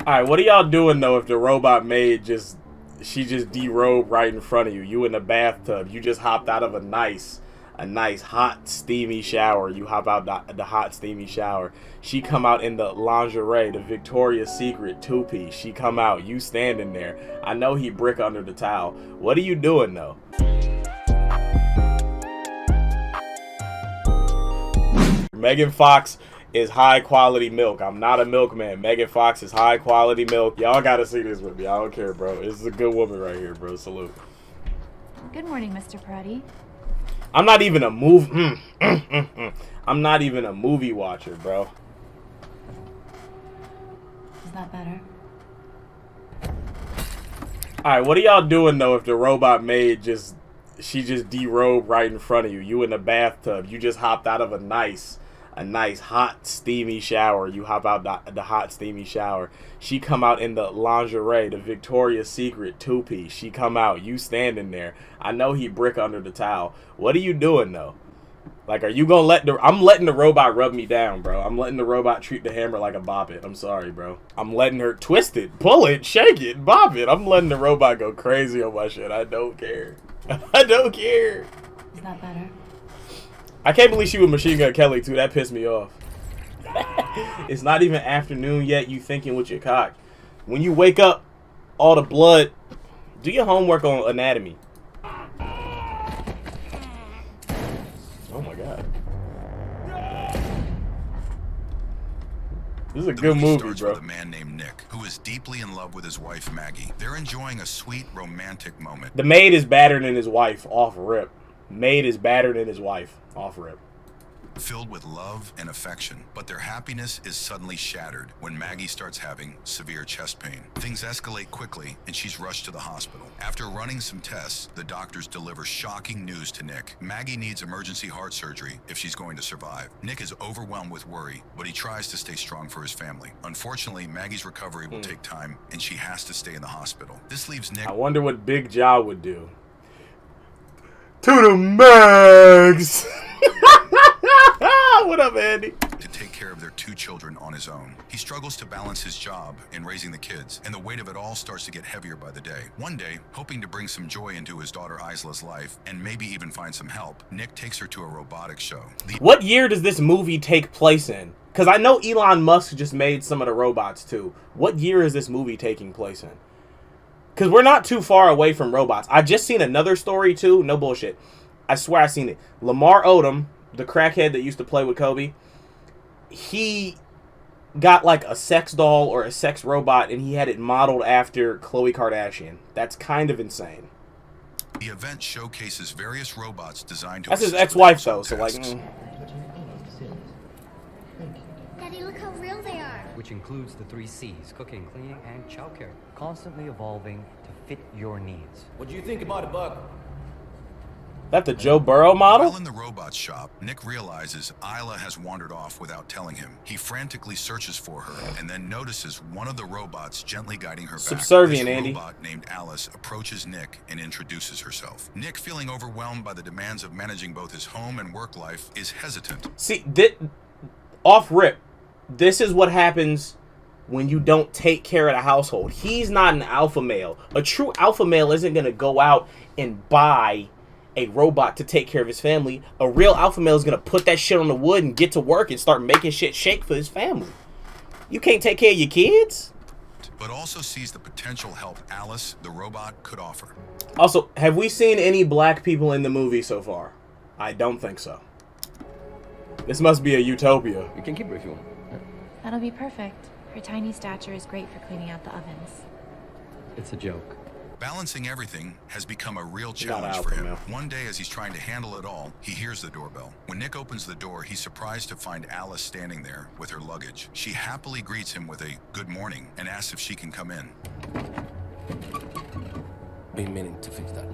Alright, what are y'all doing though if the robot maid she just derobed right in front of you? You in the bathtub. You just hopped out of a nice hot steamy shower. You hop out the hot steamy shower. She come out in the lingerie, the Victoria's Secret two-piece. She come out. You standing there. I know he brick under the towel. What are you doing though? Megan Fox is high quality milk. I'm not a milkman. Megan Fox is high quality milk. Y'all gotta see this with me. I don't care, bro. This is a good woman right here, bro. Salute. Good morning, Mr. Peretti. I'm not even a I'm not even a movie watcher, bro. Is that better? Alright, what are y'all doing though if the robot maid she just derobed right in front of you? You in the bathtub. You just hopped out of a nice hot steamy shower. You hop out the hot steamy shower. She come out in the lingerie, the Victoria's Secret two-piece. She come out. You standing there. I know he brick under the towel. What are you doing though? Like, are you gonna I'm letting the robot rub me down, bro. I'm letting the robot treat the hammer like a bop it. I'm sorry, bro. I'm letting her twist it, pull it, shake it, bop it. I'm letting the robot go crazy on my shit. I don't care. I don't care. Is that better? I can't believe she was Machine Gun Kelly too. That pissed me off. It's not even afternoon yet. You thinking with your cock. When you wake up, all the blood. Do your homework on anatomy. Oh my god. This is a good movie, starts bro. With a man named Nick, who is deeply in love with his wife Maggie. They're enjoying a sweet romantic moment. The maid is battered in his wife off rip. Maid is battered in his wife off rip. Filled with love and affection, but their happiness is suddenly shattered when Maggie starts having severe chest pain. Things escalate quickly and she's rushed to the hospital. After running some tests, the doctors deliver shocking news to Nick. Maggie needs emergency heart surgery if she's going to survive. Nick is overwhelmed with worry, but he tries to stay strong for his family. Unfortunately, Maggie's recovery will take time and she has to stay in the hospital. This leaves Nick... I wonder what Big Jaw would do. To the max! What up, Andy? To take care of their two children on his own. He struggles to balance his job and raising the kids, and the weight of it all starts to get heavier by the day. One day, hoping to bring some joy into his daughter Isla's life, and maybe even find some help, Nick takes her to a robotics show. What year does this movie take place in? Because I know Elon Musk just made some of the robots too. What year is this movie taking place in? Because we're not too far away from robots. I just seen another story too. No bullshit. I swear I seen it. Lamar Odom, the crackhead that used to play with Kobe, he got like a sex doll or a sex robot and he had it modeled after Khloe Kardashian. That's kind of insane. The event showcases various robots designed to... That's his ex-wife though, so like... Daddy, look how real they are. Which includes the 3 C's, cooking, cleaning, and childcare. Constantly evolving to fit your needs. What do you think about it, Buck? That the Joe Burrow model? While in the robot shop, Nick realizes Isla has wandered off without telling him. He frantically searches for her and then notices one of the robots gently guiding her back. Subservient, this Andy. robot named Alice approaches Nick and introduces herself. Nick, feeling overwhelmed by the demands of managing both his home and work life, is hesitant. See, off rip, this is what happens when you don't take care of the household. He's not an alpha male. A true alpha male isn't going to go out and buy a robot to take care of his family. A real alpha male is going to put that shit on the wood and get to work and start making shit shake for his family. You can't take care of your kids? But also sees the potential help Alice, the robot, could offer. Also, have we seen any black people in the movie so far? I don't think so. This must be a utopia. You can keep her if you want. That'll be perfect. Her tiny stature is great for cleaning out the ovens. It's a joke. Balancing everything has become a real Not challenge alpha for him. male. One day, as he's trying to handle it all, he hears the doorbell. When Nick opens the door, he's surprised to find Alice standing there with her luggage. She happily greets him with a good morning and asks if she can come in. Been meaning to fix that.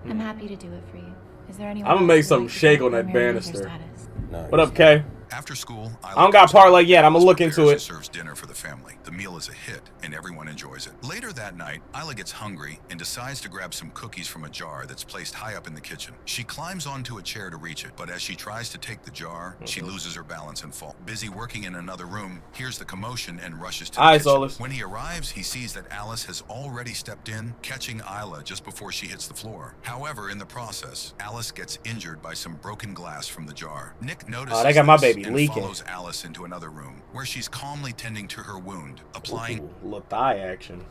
I'm happy to do it for you. Is there anyone I'ma else make who'd something like to shake check on their that marriage or banister. status? No, What up, Kay? After school, I don't got parlay yet. I'm gonna look into it. Serves dinner for the family. The meal is a hit, and everyone enjoys it. Later that night, Isla gets hungry and decides to grab some cookies from a jar that's placed high up in the kitchen. She climbs onto a chair to reach it, but as she tries to take the jar, she loses her balance and falls. Busy working in another room, hears the commotion and rushes to the kitchen. Solus. When he arrives, he sees that Alice has already stepped in, catching Isla just before she hits the floor. However, in the process, Alice gets injured by some broken glass from the jar. Nick notices they got my this baby and leaking. follows Alice into another room, where she's calmly tending to her wound, applying... Ooh, little thigh action.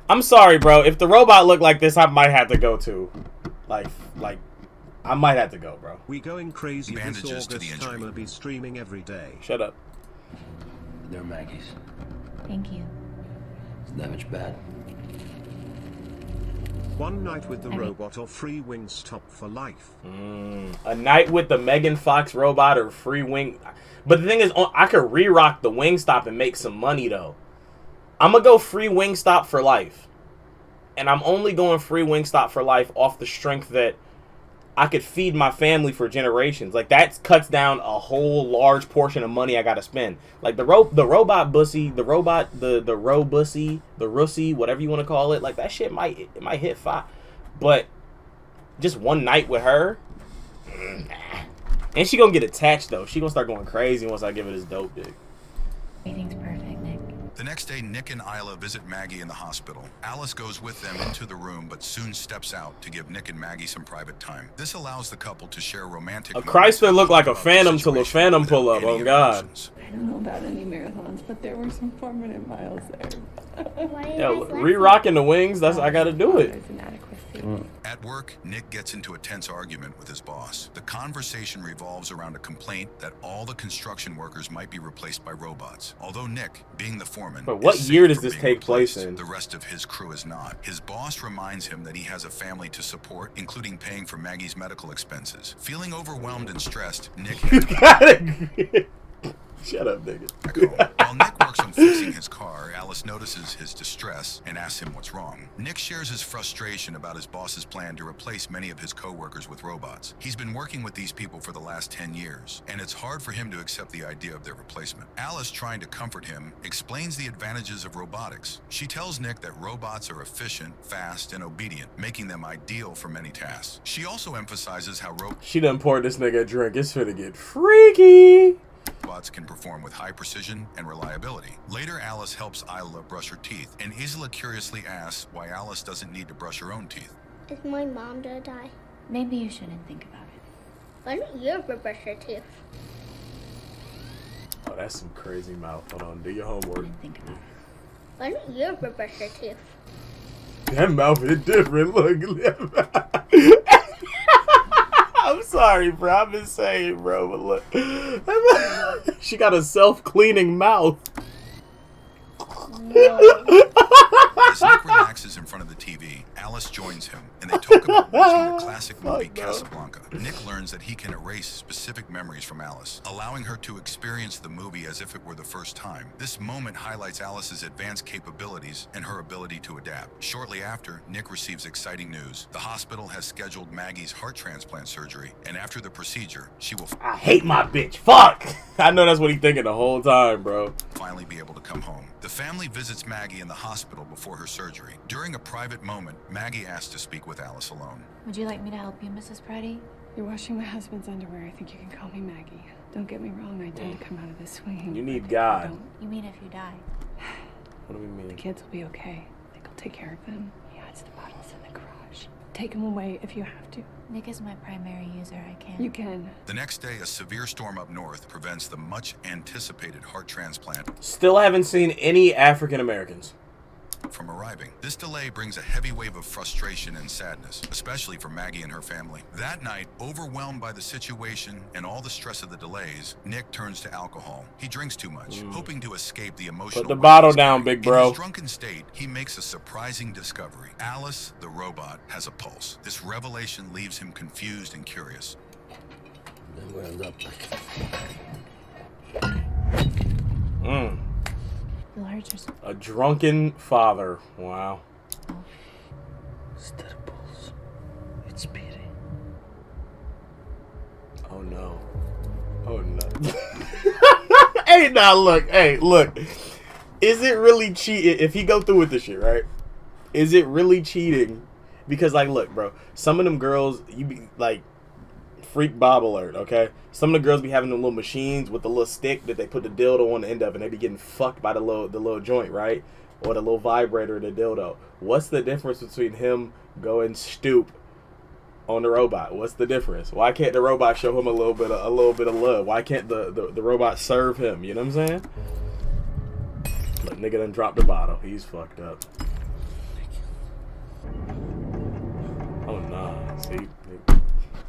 I'm sorry, bro. If the robot looked like this, I might have to go too. Like, I might have to go, bro. We going crazy Bandages this to the August injury. time. I'll be streaming every day. Shut up. They're Maggie's. Thank you. Is damage bad? One night with the robot or free Wingstop for life. A night with the Megan Fox robot or free wing. But the thing is, I could re-rock the Wingstop and make some money, though. I'm going to go free Wingstop for life. And I'm only going free Wingstop for life off the strength that I could feed my family for generations. Like, that cuts down a whole large portion of money I got to spend. Like, the robot bussy, the robussy, the russy, whatever you want to call it. Like, that shit might hit 5. But just one night with her, and she gonna get attached, though. She gonna start going crazy once I give her this dope dick. Everything's perfect, Nick. The next day, Nick and Isla visit Maggie in the hospital. Alice goes with them into the room, but soon steps out to give Nick and Maggie some private time. This allows the couple to share romantic A moments Chrysler looked like a about the Phantom till a situation Phantom without pull up. any Oh, God. emotions. I don't know about any marathons, but there were some 4-minute miles there. Why are you Yo, guys laughing? re-rocking the wings, I gotta do it. There's inadequacy. At work, Nick gets into a tense argument with his boss. The conversation revolves around a complaint that all the construction workers might be replaced by robots. Although Nick, being the foreman, But what is year safe does from this being take place replaced, in? the rest of his crew is not. His boss reminds him that he has a family to support, including paying for Maggie's medical expenses. Feeling overwhelmed and stressed, Nick Shut up, nigga. back home. While Nick works on fixing his car, Alice notices his distress and asks him what's wrong. Nick shares his frustration about his boss's plan to replace many of his co-workers with robots. He's been working with these people for the last 10 years, and it's hard for him to accept the idea of their replacement. Alice, trying to comfort him, explains the advantages of robotics. She tells Nick that robots are efficient, fast, and obedient, making them ideal for many tasks. She also emphasizes how She done poured this nigga a drink. It's finna get freaky. robots can perform with high precision and reliability. Later, Alice helps Isla brush her teeth, and Isla curiously asks why Alice doesn't need to brush her own teeth. Is my mom gonna die? Maybe you shouldn't think about it. Why don't you ever brush your teeth? Oh, that's some crazy mouth. Hold on, do your homework. Think about it. Why don't you ever brush your teeth? That mouth is different. Look. I'm sorry, bro. I've been saying, bro, but look. She got a self-cleaning mouth. As Nick relaxes in front of the TV, Alice joins him, and they talk about watching the classic movie Casablanca. Nick learns that he can erase specific memories from Alice, allowing her to experience the movie as if it were the first time. This moment highlights Alice's advanced capabilities and her ability to adapt. Shortly after, Nick receives exciting news. The hospital has scheduled Maggie's heart transplant surgery, and after the procedure, she will I hate my bitch. Fuck. I know that's what he's thinking the whole time, bro. finally be able to come home. The family visits Maggie in the hospital before her surgery. During a private moment, Maggie asks to speak with Alice alone. Would you like me to help you, Mrs. Preddy? You're washing my husband's underwear. I think you can call me Maggie. Don't get me wrong, I tend to come out of this swinging. You need but God. I don't. You mean if you die? What do we The mean? kids will be okay. I think I'll take care of them. He hides the bottles in the garage. Take them away if you have to. Nick is my primary user. I can't. You can. The next day, a severe storm up north prevents the much-anticipated heart transplant Still haven't seen any African Americans. from arriving. This delay brings a heavy wave of frustration and sadness, especially for Maggie and her family. That night, overwhelmed by the situation and all the stress of the delays, Nick turns to alcohol. He drinks too much, hoping to escape the emotional Put the weight bottle he's down, carrying. big bro. In his drunken state, he makes a surprising discovery. Alice, the robot, has a pulse. This revelation leaves him confused and curious. Then we end up. You'll hurt yourself. A drunken father. Wow. Steady pulse. It's beating. Oh no. Oh no. Hey, now look. Hey, look. Is it really cheating if he go through with this shit, right? Is it really cheating? Because like, look, bro. Some of them girls, you be like, freak Bob alert, okay? Some of the girls be having them little machines with the little stick that they put the dildo on the end of, and they be getting fucked by the little joint, right? Or the little vibrator of the dildo. What's the difference between him going stoop on the robot? What's the difference? Why can't the robot show him a little bit of love? Why can't the robot serve him? You know what I'm saying? Look, nigga done dropped the bottle. He's fucked up. Oh nah. See,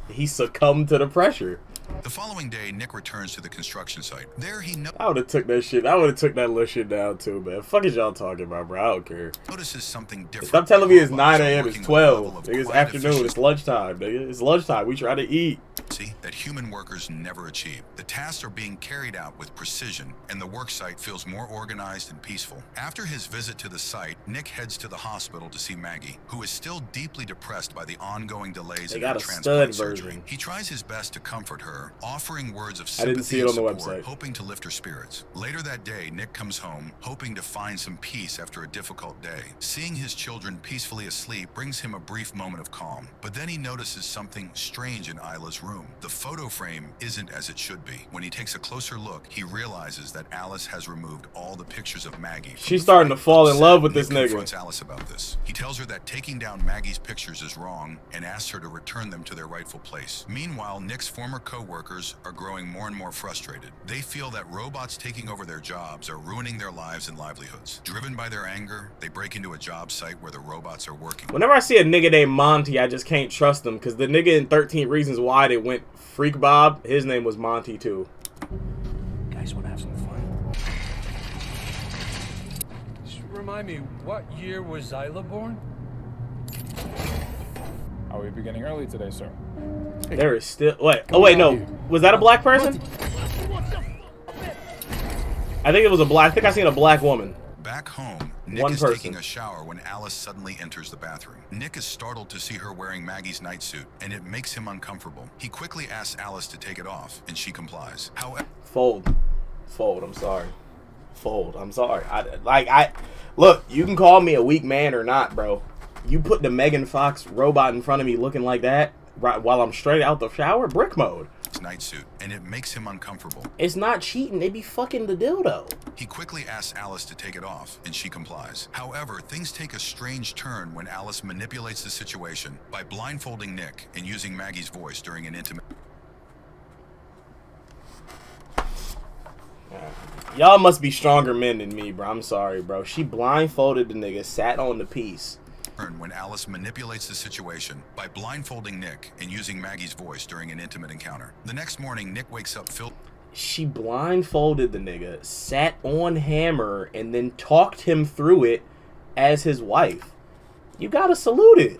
he succumbed to the pressure. The following day, Nick returns to the construction site. There he I would have took that shit. I would have took that little shit down too, man. Fuck is y'all talking about, bro? I don't care. notices something different. Stop telling me it's 9 a.m. It's Working 12. with a level of Nigga, it's quiet afternoon. It's lunchtime, nigga. It's lunchtime. We try to eat. efficiency that human workers never achieve. The tasks are being carried out with precision, and the work site feels more organized and peaceful. After his visit to the site, Nick heads to the hospital to see Maggie, who is still deeply depressed by the ongoing delays in her transplant surgery. He tries his best to comfort her, offering words of sympathy and support, hoping to lift her spirits. Later that day, Nick comes home, hoping to find some peace after a difficult day. Seeing his children peacefully asleep brings him a brief moment of calm, but then he notices something strange in Isla's room. The photo frame isn't as it should be. When he takes a closer look, he realizes that Alice has removed all the pictures of Maggie. She's starting to fall in love with this Nick nigga. confronts Alice about this. He tells her that taking down Maggie's pictures is wrong and asks her to return them to their rightful place. Meanwhile, Nick's former co-workers are growing more and more frustrated. They feel that robots taking over their jobs are ruining their lives and livelihoods. Driven by their anger, they break into a job site where the robots are working. Whenever I see a nigga named Monty, I just can't trust him, because the nigga in 13 Reasons Why that went Freak Bob, his name was Monty too. Guys want to have some fun? Just remind me, what year was Isla born? Are we beginning early today, sir? There is still... Wait. Oh, wait, no. Was that a black person? I think it was a black... I think I seen a black woman. Back home, Nick is taking a shower when Alice suddenly enters the bathroom. Nick is startled to see her wearing Maggie's nightsuit, and it makes him uncomfortable. He quickly asks Alice to take it off, and she complies. However... Fold. I'm sorry. I'm sorry. Look, you can call me a weak man or not, bro. You put the Megan Fox robot in front of me looking like that right while I'm straight out the shower, brick mode. Nightsuit, and it makes him uncomfortable. It's not cheating. They be fucking the dildo. He quickly asks Alice to take it off, and she complies. However, things take a strange turn when Alice manipulates the situation by blindfolding Nick and using Maggie's voice during an intimate... Y'all must be stronger men than me, bro. I'm sorry, bro. She blindfolded the nigga, sat on the piece. When Alice manipulates the situation by blindfolding Nick and using Maggie's voice during an intimate encounter. The next morning, Nick wakes up filled... She blindfolded the nigga, sat on Hammer, and then talked him through it as his wife. You gotta salute it.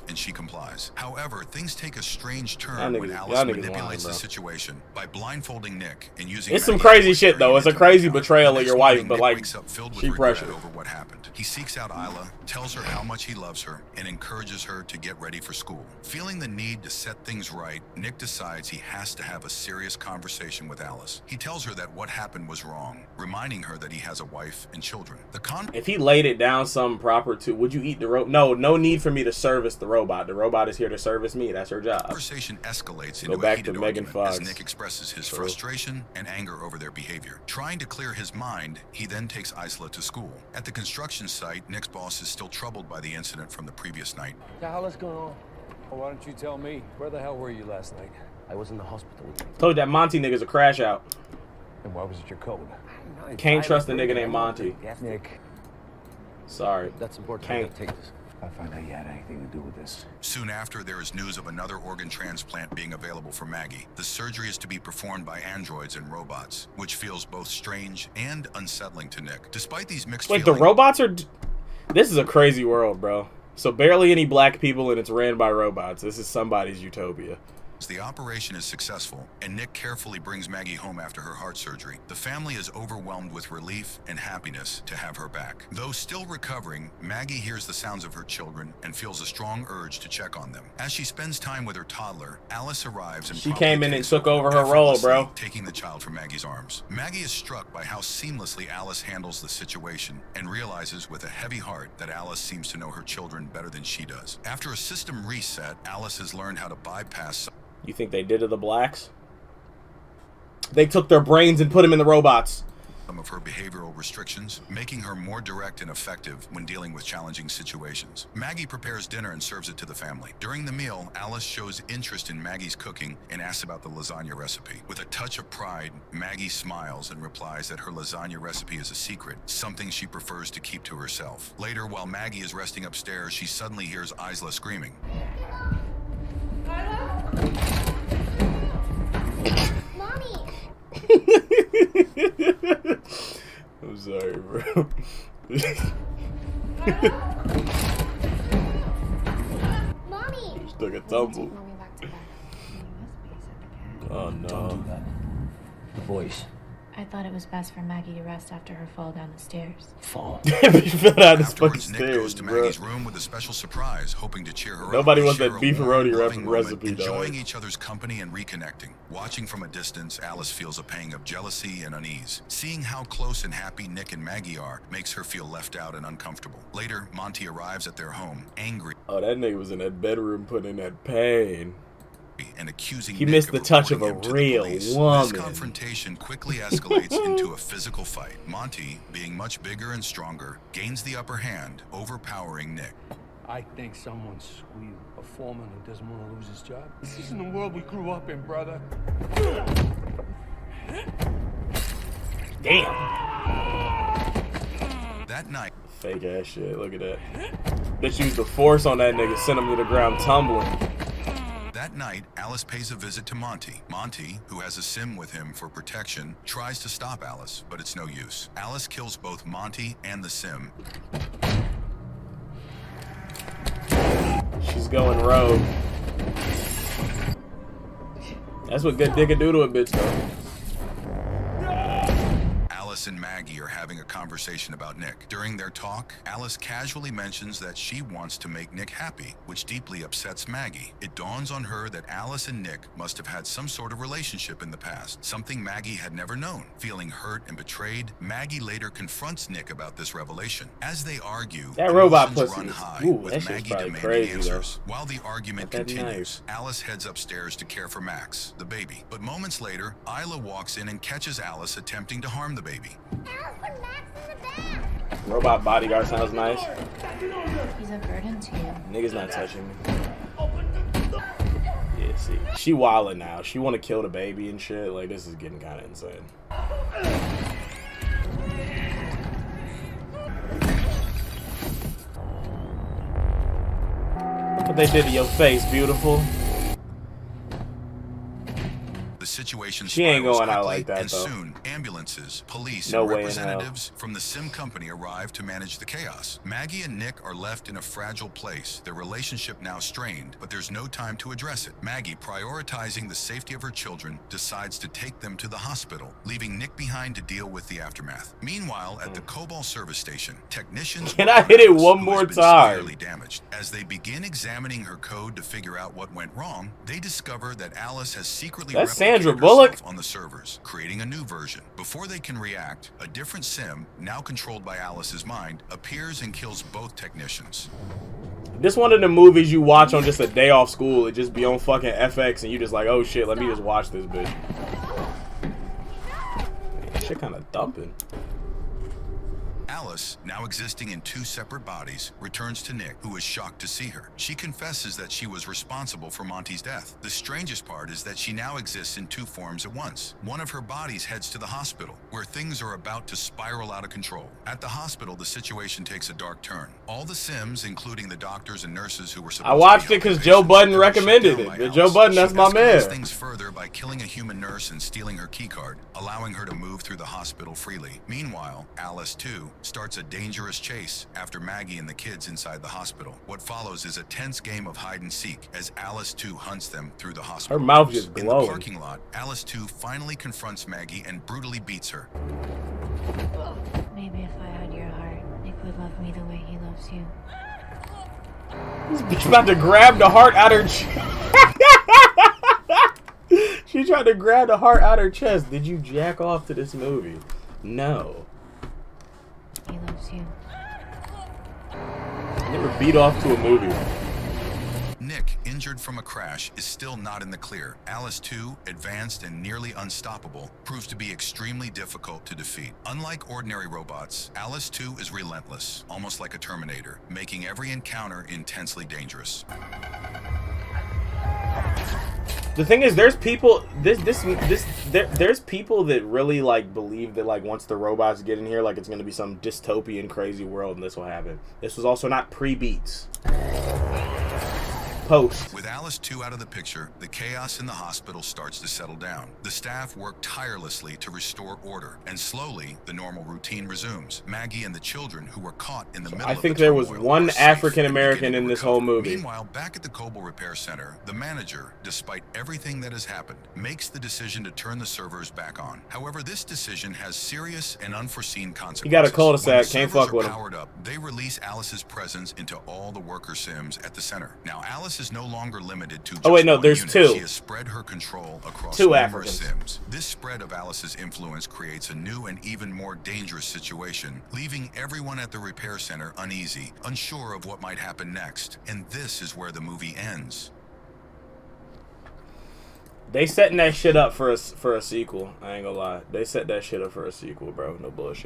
And she complies. However, things take a strange turn when Alice manipulates the situation by blindfolding Nick and using... It's some crazy shit, though. It's a crazy betrayal of your wife, but like, she pressured over what happened. He seeks out Isla, tells her how much he loves her, and encourages her to get ready for school. Feeling the need to set things right, Nick decides he has to have a serious conversation with Alice. He tells her that what happened was wrong, reminding her that he has a wife and children. If he laid it down something proper to, would you eat the robot? No need for me to service the robot. The robot is here to service me. That's her job. The conversation escalates into a heated argument as Nick expresses his frustration and anger over their behavior. Trying to clear his mind, he then takes Isla to school. At the construction site, Nick's boss is still troubled by the incident from the previous night. What the hell is going on? Well, why don't you tell me? Where the hell were you last night? I was in the hospital. Told you that Monty nigga's a crash out. And why was it your code? Can't trust a nigga named Monty. Nick. Sorry. That's important. Can't take this. I find out you had anything to do with this. Soon after, there is news of another organ transplant being available for Maggie. The surgery is to be performed by androids and robots, which feels both strange and unsettling to Nick. Despite these mixed feelings... Wait, the robots are... This is a crazy world, bro. So barely any black people, and it's ran by robots. This is somebody's utopia. The operation is successful, and Nick carefully brings Maggie home after her heart surgery. The family is overwhelmed with relief and happiness to have her back. Though still recovering, Maggie hears the sounds of her children and feels a strong urge to check on them. As she spends time with her toddler, Alice arrives and she came in and took over her role, bro. Taking the child from Maggie's arms. Maggie is struck by how seamlessly Alice handles the situation and realizes with a heavy heart that Alice seems to know her children better than she does. After a system reset, Alice has learned how to bypass. You think they did to the blacks? They took their brains and put them in the robots. Some of her behavioral restrictions, making her more direct and effective when dealing with challenging situations. Maggie prepares dinner and serves it to the family. During the meal, Alice shows interest in Maggie's cooking and asks about the lasagna recipe. With a touch of pride, Maggie smiles and replies that her lasagna recipe is a secret, something she prefers to keep to herself. Later, while Maggie is resting upstairs, she suddenly hears Isla screaming. Mommy! I'm sorry, bro. Mommy! Just took a tumble. Oh no. Don't do that. The voice. I thought it was best for Maggie to rest after her fall down the stairs. Fall. He fell out of fucking Afterwards, Nick goes stairs, to bro. Maggie's room with a special surprise, hoping to cheer her up. Nobody They wants share that a beefaroni warm, loving recipe, moment, enjoying dog. each other's company and reconnecting. Watching from a distance, Alice feels a pang of jealousy and unease. Seeing how close and happy Nick and Maggie are makes her feel left out and uncomfortable. Later, Monty arrives at their home, angry. Oh, that nigga was in that bedroom putting in that pain. And accusing He Nick missed the touch of a reporting him to the real police. woman. This confrontation quickly escalates into a physical fight. Monty, being much bigger and stronger, gains the upper hand, overpowering Nick. I think someone's squealed. A foreman who doesn't want to lose his job. This isn't the world we grew up in, brother. Damn. That night, Fake ass shit. Look at that. Bitch used the force on that nigga, sent him to the ground tumbling. That night, Alice pays a visit to Monty. Monty, who has a sim with him for protection, tries to stop Alice, but it's no use. Alice kills both Monty and the sim. She's going rogue. That's what good dick can do to a bitch, though. Alice and Maggie are having a conversation about Nick. During their talk, Alice casually mentions that she wants to make Nick happy, which deeply upsets Maggie. It dawns on her that Alice and Nick must have had some sort of relationship in the past, something Maggie had never known. Feeling hurt and betrayed, Maggie later confronts Nick about this revelation. As they argue, That robot emotions pussy run is- high, ooh, with that shit's Maggie probably demanding crazy, answers. though. While the argument Not that continues, Alice heads upstairs to care for Max, the baby. But moments later, Isla walks in and catches Alice attempting to harm the baby. Alice, put Max in the back! Robot bodyguard sounds nice. He's a burden to you. Niggas not touching me. Yeah, see. She wildin' now. She wanna kill the baby and shit. Like, this is getting kinda insane. Look what they did to your face, beautiful. The situation She ain't spirals going out quickly, like that, and though. soon, ambulances, police, No and way in hell. representatives from the sim company arrive to manage the chaos. Maggie and Nick are left in a fragile place, their relationship now strained, but there's no time to address it. Maggie, prioritizing the safety of her children, decides to take them to the hospital, leaving Nick behind to deal with the aftermath. Meanwhile, at the Cobalt service station, technicians Can I hit it Alice, one who more has been time? severely damaged. As they begin examining her code to figure out what went wrong, they discover that Alice has secretly That's replicated Sandra Bullock. herself on the servers, creating a new version. Before they can react, a different sim, now controlled by Alice's mind, appears and kills both technicians. This one of the movies you watch on just a day off school. It just be on fucking FX and you just like, oh shit, let me just watch this bitch. Man, shit kind of dumping. Alice, now existing in two separate bodies, returns to Nick, who is shocked to see her. She confesses that she was responsible for Monty's death. The strangest part is that she now exists in two forms at once. One of her bodies heads to the hospital, where things are about to spiral out of control. At the hospital, the situation takes a dark turn. All the Sims, including the doctors and nurses who were supposed I watched to it be because helping Joe patients, Budden are shut recommended down it. by But Alice. Joe Budden, that's She my man. escalates things further by killing a human nurse and stealing her keycard, allowing her to move through the hospital freely. Meanwhile, Alice, too, starts a dangerous chase after Maggie and the kids inside the hospital. What follows is a tense game of hide and seek as Alice 2 hunts them through the hospital. Her mouth just In glowing. the parking lot, Alice 2 finally confronts Maggie and brutally beats her. Maybe if I had your heart, Nick would love me the way he loves you. She's about to grab the heart out her chest. She tried to grab the heart out her chest. Did you jack off to this movie? No. He loves you. Never beat off to a movie. Nick, injured from a crash, is still not in the clear. Alice 2, advanced and nearly unstoppable, proves to be extremely difficult to defeat. Unlike ordinary robots, Alice 2 is relentless, almost like a Terminator, making every encounter intensely dangerous. The thing is, there's people. There's people that really like believe that like once the robots get in here, like it's gonna be some dystopian, crazy world, and this will happen. This was also not pre-beats. Post. With Alice 2 out of the picture, the chaos in the hospital starts to settle down. The staff work tirelessly to restore order, and slowly, the normal routine resumes. Maggie and the children who were caught in the middle of the turmoil. I think there was one African American in this whole movie. Meanwhile, back at the Coble Repair Center, the manager, despite everything that has happened, makes the decision to turn the servers back on. However, this decision has serious and unforeseen consequences. He got a cul-de-sac, can't fuck with him. Powered up, they release Alice's presence into all the worker sims at the center. Now, Alice is no longer limited to just one there's unit. two. She has spread her control across two numerous Africans. sims. This spread of Alice's influence creates a new and even more dangerous situation, leaving everyone at the repair center uneasy, unsure of what might happen next. And this is where the movie ends. They setting that shit up for a sequel. I ain't gonna lie. They set that shit up for a sequel, bro. No bullshit.